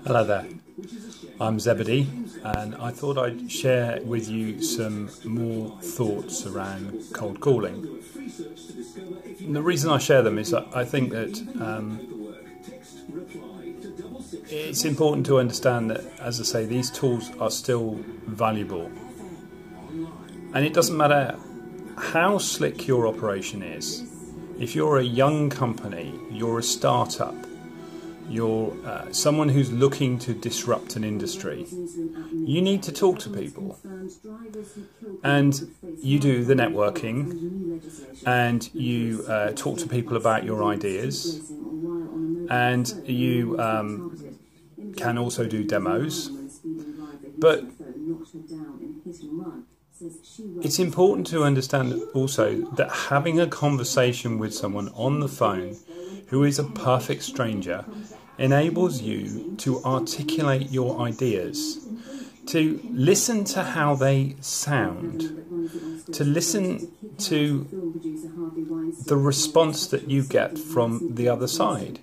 Hello there, I'm Zebedee, and I thought I'd share with you some more thoughts around cold calling. And the reason I share them is that I think that it's important to understand that, as I say, these tools are still valuable. And it doesn't matter how slick your operation is. If you're a young company, you're a startup, you're someone who's looking to disrupt an industry, you need to talk to people. And you do the networking, and you talk to people about your ideas, and you can also do demos. But it's important to understand also that having a conversation with someone on the phone who is a perfect stranger enables you to articulate your ideas, to listen to how they sound, to listen to the response that you get from the other side.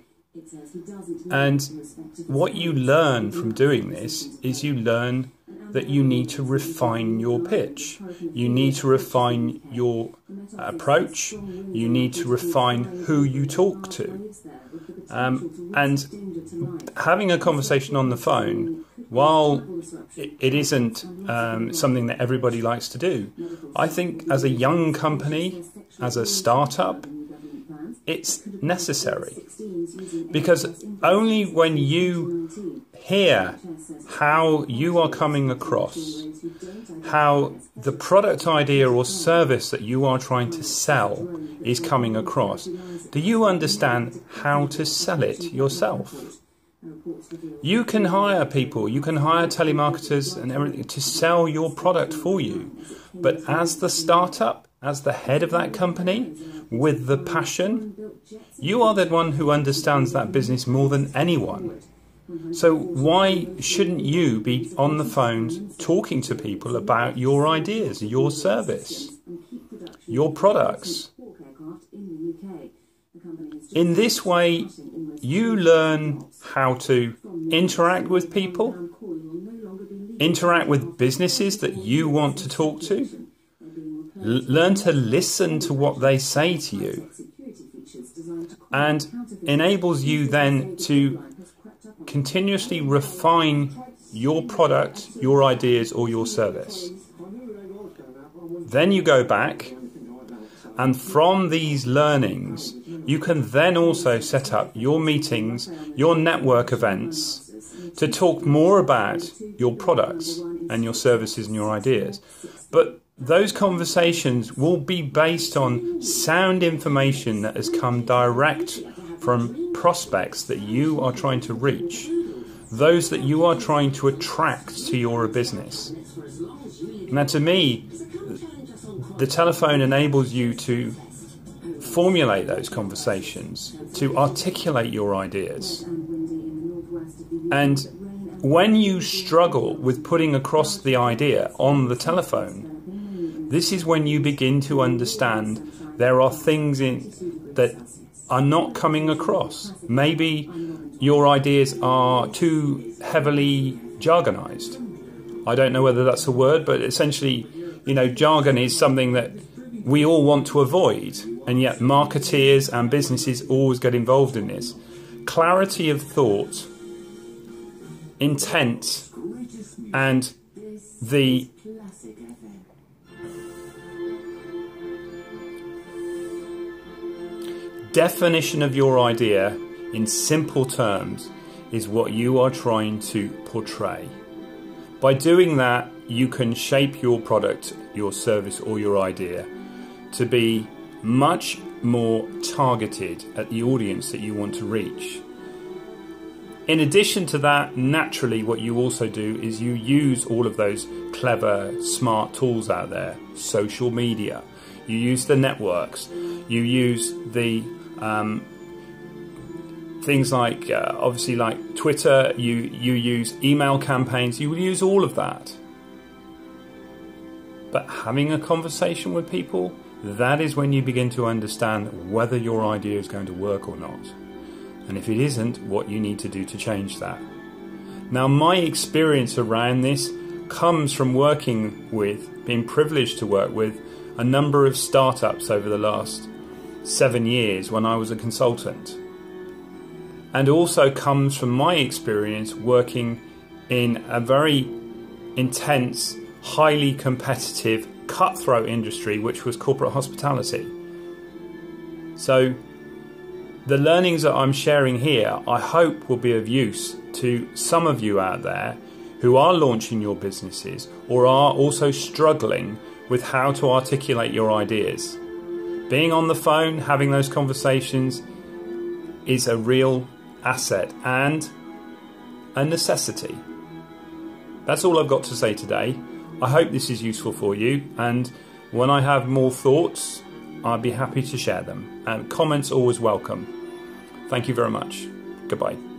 And what you learn from doing this is you learn that you need to refine your pitch. You need to refine your approach. You need to refine who you talk to. And having a conversation on the phone, while it isn't something that everybody likes to do, I think as a young company, as a startup, it's necessary. Because only when you hear how you are coming across, how the product idea or service that you are trying to sell is coming across, do you understand how to sell it yourself? You can hire people, you can hire telemarketers and everything to sell your product for you. But as the startup, as the head of that company, with the passion, you are the one who understands that business more than anyone. So why shouldn't you be on the phones talking to people about your ideas, your service, your products? In this way, you learn how to interact with people, interact with businesses that you want to talk to, learn to listen to what they say to you, and enables you then to continuously refine your product, your ideas, or your service. Then you go back, and from these learnings, you can then also set up your meetings, your network events, to talk more about your products and your services and your ideas. But those conversations will be based on sound information that has come direct from prospects that you are trying to reach, those that you are trying to attract to your business. Now, to me, the telephone enables you to formulate those conversations, to articulate your ideas. And when you struggle with putting across the idea on the telephone, this is when you begin to understand there are things that are not coming across. Maybe your ideas are too heavily jargonized. I don't know whether that's a word, but essentially, jargon is something that we all want to avoid, and yet marketeers and businesses always get involved in this. Clarity of thought, intent, and the definition of your idea in simple terms is what you are trying to portray. By doing that, you can shape your product, your service, or your idea to be much more targeted at the audience that you want to reach. In addition to that, naturally, what you also do is you use all of those clever, smart tools out there, social media. You use the networks. You use the things like, obviously, like Twitter. You use email campaigns. You will use all of that. But having a conversation with people, that is when you begin to understand whether your idea is going to work or not. and if it isn't, what you need to do to change that. Now, my experience around this comes from being privileged to work with a number of startups over the last 7 years when I was a consultant, and also comes from my experience working in a very intense, highly competitive, cutthroat industry, which was corporate hospitality. So the learnings that I'm sharing here, I hope will be of use to some of you out there who are launching your businesses or are also struggling with how to articulate your ideas. Being on the phone, having those conversations is a real asset and a necessity. That's all I've got to say today. I hope this is useful for you, and when I have more thoughts, I'd be happy to share them. And comments always welcome. Thank you very much. Goodbye.